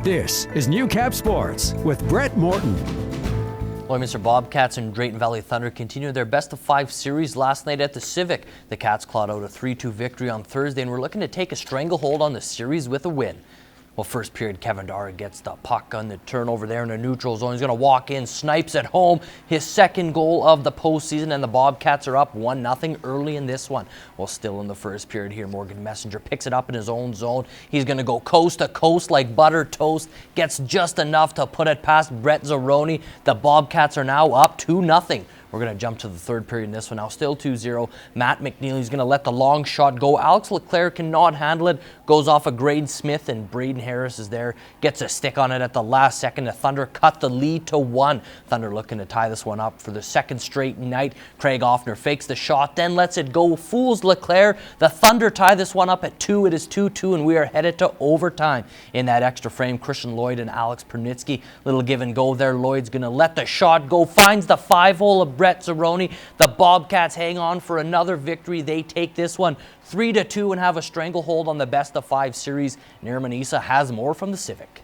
This is Newcap Sports with Brett Morton. Lloydminster Bobcats and Drayton Valley Thunder continued their best-of-5 series last night at the Civic. The Cats clawed out a 3-2 victory on Thursday and were looking to take a stranglehold on the series with a win. Well, first period, Kevin Dara gets the puck on the turnover there in the neutral zone. He's going to walk in, snipes at home, his second goal of the postseason, and the Bobcats are up 1-0 early in this one. Well, still in the first period here, Morgan Messenger picks it up in his own zone. He's going to go coast to coast like buttered toast, gets just enough to put it past Brett Zeroni. The Bobcats are now up 2-0. We're going to jump to the third period in this one now. Still 2-0. Matt McNeely's going to let the long shot go. Alex Leclerc cannot handle it. Goes off of Graydon Smith, and Braden Harris is there. Gets a stick on it at the last second. The Thunder cut the lead to 1. Thunder looking to tie this one up for the second straight night. Craig Offner fakes the shot, then lets it go. Fools Leclerc. The Thunder tie this one up at 2. It is 2-2, and we are headed to overtime. In that extra frame, Christian Lloyd and Alex Pernitsky. Little give and go there. Lloyd's going to let the shot go. Finds the 5-hole of Brett Zeroni. The Bobcats hang on for another victory. They take this one 3-2 and have a stranglehold on the best-of-5 series. Nirmanisa has more from the Civic.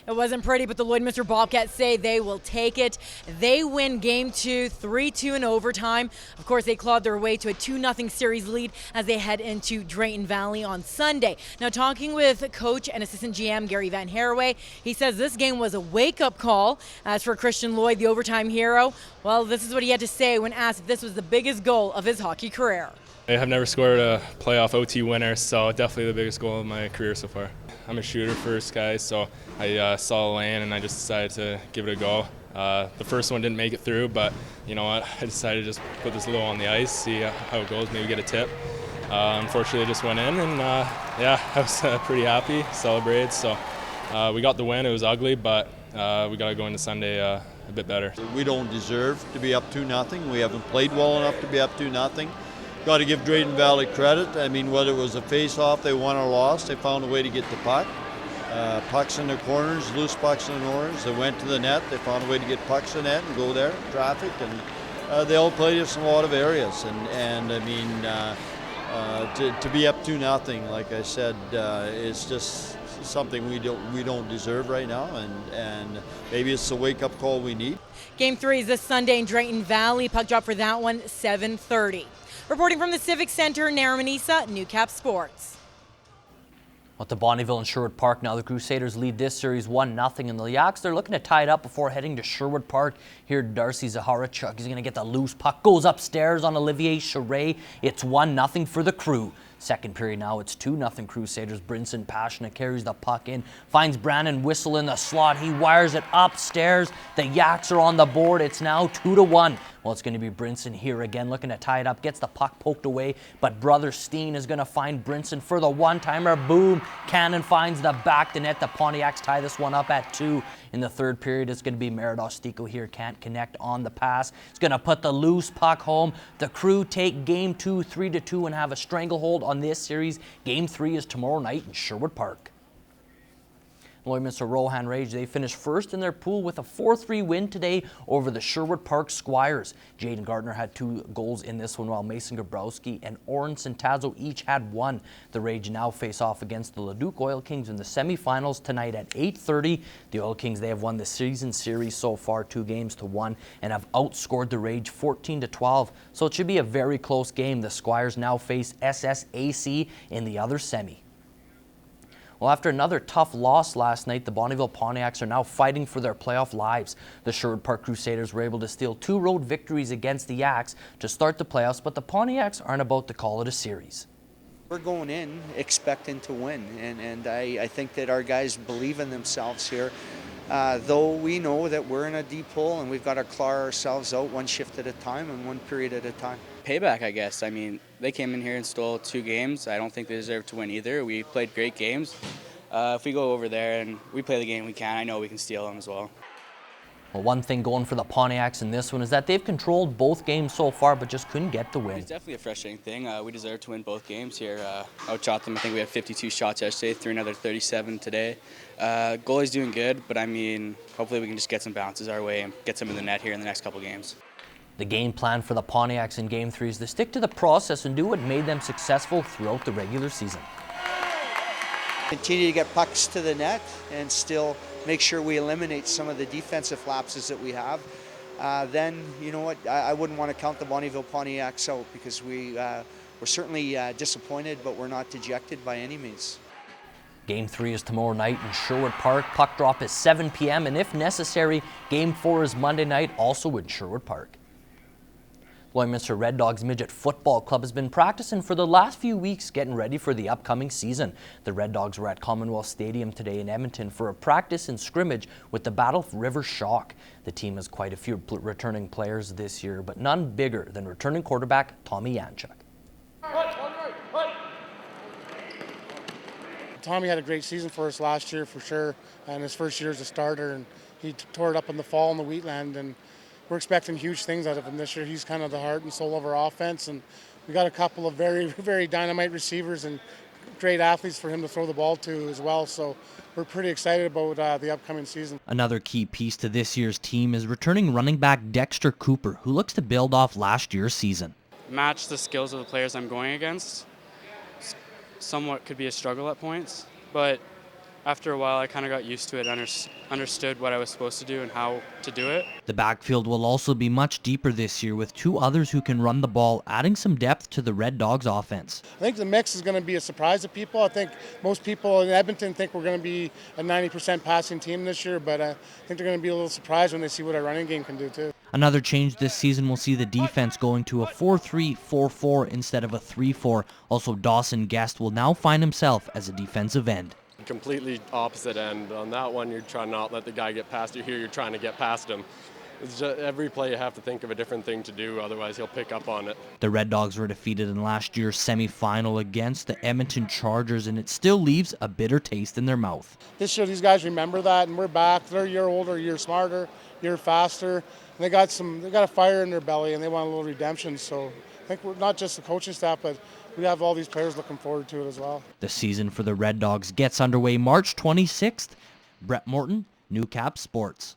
It wasn't pretty, but the Lloydminster Bobcats say they will take it. They win Game 2, 3-2 in overtime. Of course, they clawed their way to a 2-0 series lead as they head into Drayton Valley on Sunday. Now, talking with coach and assistant GM Gerry VanHereweghe, he says this game was a wake-up call. As for Christian Lloyd, the overtime hero, well, this is what he had to say when asked if this was the biggest goal of his hockey career. I have never scored a playoff OT winner, so definitely the biggest goal of my career so far. I'm a shooter first guy, so I saw a lane and I just decided to give it a go. The first one didn't make it through, but you know what? I decided to just put this little on the ice, see how it goes, maybe get a tip. Unfortunately, it just went in, and yeah, I was pretty happy, celebrated. So we got the win. It was ugly, but we got to go into Sunday a bit better. We don't deserve to be up 2-0. We haven't played well enough to be up 2-0. Got to give Drayton Valley credit. I mean, whether it was a face-off, they won or lost, they found a way to get the puck. Pucks in the corners, loose pucks in the corners. They went to the net. They found a way to get pucks in the net and go there, traffic. And they all played us in a lot of areas. And I mean, to be up 2-0, like I said, is just something we don't deserve right now. And maybe it's the wake-up call we need. Game 3 is this Sunday in Drayton Valley. Puck drop for that one, 7:30. Reporting from the Civic Center, Naramanisa, Newcap Sports. Well, to Bonnyville and Sherwood Park now. The Crusaders lead this series 1-0, and the Yaks, they're looking to tie it up before heading to Sherwood Park. Here, Darcy Zaharachuk, he's going to get the loose puck, goes upstairs on Olivier Charret. It's 1-0 for the Crew. Second period now, it's 2-0 Crusaders. Brinson Passionate carries the puck in, finds Brandon Whistle in the slot. He wires it upstairs. The Yaks are on the board. It's now 2-1. Well, it's going to be Brinson here again, looking to tie it up. Gets the puck poked away, but Brother Steen is going to find Brinson for the one-timer. Boom! Cannon finds the back of the net. The Pontiacs tie this one up at 2. In the third period, it's going to be Meridostico here. Can't connect on the pass. It's going to put the loose puck home. The Crew take Game 2, 3-2, and have a stranglehold on this series. Game 3 is tomorrow night in Sherwood Park. Lloydminster Rohan Rage, they finished first in their pool with a 4-3 win today over the Sherwood Park Squires. Jaden Gardner had 2 goals in this one, while Mason Gabrowski and Oren Centazzo each had 1. The Rage now face off against the Leduc Oil Kings in the semifinals tonight at 8:30. The Oil Kings, they have won the season series so far 2-1 and have outscored the Rage 14-12. So it should be a very close game. The Squires now face SSAC in the other semi. Well, after another tough loss last night, the Bonnyville Pontiacs are now fighting for their playoff lives. The Sherwood Park Crusaders were able to steal 2 road victories against the Yaks to start the playoffs, but the Pontiacs aren't about to call it a series. We're going in expecting to win, and I think that our guys believe in themselves here. Though we know that we're in a deep hole and we've got to claw ourselves out one shift at a time and one period at a time. Payback, I guess. I mean, they came in here and stole 2 games. I don't think they deserve to win either. We played great games. If we go over there and we play the game we can, I know we can steal them as well. Well, one thing going for the Pontiacs in this one is that they've controlled both games so far, but just couldn't get the win. It's definitely a frustrating thing. We deserve to win both games here. Outshot them. I think we had 52 shots yesterday, threw another 37 today. Goalie's doing good, but I mean, hopefully we can just get some bounces our way and get some in the net here in the next couple games. The game plan for the Pontiacs in Game 3 is to stick to the process and do what made them successful throughout the regular season. Continue to get pucks to the net and still make sure we eliminate some of the defensive lapses that we have. Then, you know what, I wouldn't want to count the Bonnyville Pontiacs out because we're certainly disappointed, but we're not dejected by any means. Game 3 is tomorrow night in Sherwood Park. Puck drop is 7 p.m. and if necessary, Game 4 is Monday night, also in Sherwood Park. Lloydminster Red Dogs Midget Football Club has been practicing for the last few weeks, getting ready for the upcoming season. The Red Dogs were at Commonwealth Stadium today in Edmonton for a practice and scrimmage with the Battle River Shock. The team has quite a few returning players this year, but none bigger than returning quarterback Tommy Yanchuk. Tommy had a great season for us last year for sure, and his first year as a starter, and he tore it up in the fall in the Wheatland, and we're expecting huge things out of him this year. He's kind of the heart and soul of our offense, and we got a couple of very, very dynamite receivers and great athletes for him to throw the ball to as well, so we're pretty excited about the upcoming season. Another key piece to this year's team is returning running back Dexter Cooper, who looks to build off last year's season. Match the skills of the players I'm going against. Somewhat could be a struggle at points, but after a while I kind of got used to it, understood what I was supposed to do and how to do it. The backfield will also be much deeper this year with 2 others who can run the ball, adding some depth to the Red Dogs offense. I think the mix is going to be a surprise to people. I think most people in Edmonton think we're going to be a 90% passing team this year, but I think they're going to be a little surprised when they see what our running game can do too. Another change this season will see the defense going to a 4-3-4-4 instead of a 3-4. Also, Dawson Guest will now find himself as a defensive end. Completely opposite end. On that one, you're trying not to let the guy get past you. Here, you're trying to get past him. It's just, every play you have to think of a different thing to do, otherwise he'll pick up on it. The Red Dogs were defeated in last year's semi-final against the Edmonton Chargers, and it still leaves a bitter taste in their mouth. This year, these guys remember that, and we're back. They're a year older, a year smarter, a year faster. And they got a fire in their belly, and they want a little redemption. So I think we're not just the coaching staff, but we have all these players looking forward to it as well. The season for the Red Dogs gets underway March 26th. Brett Morton, Newcap Sports.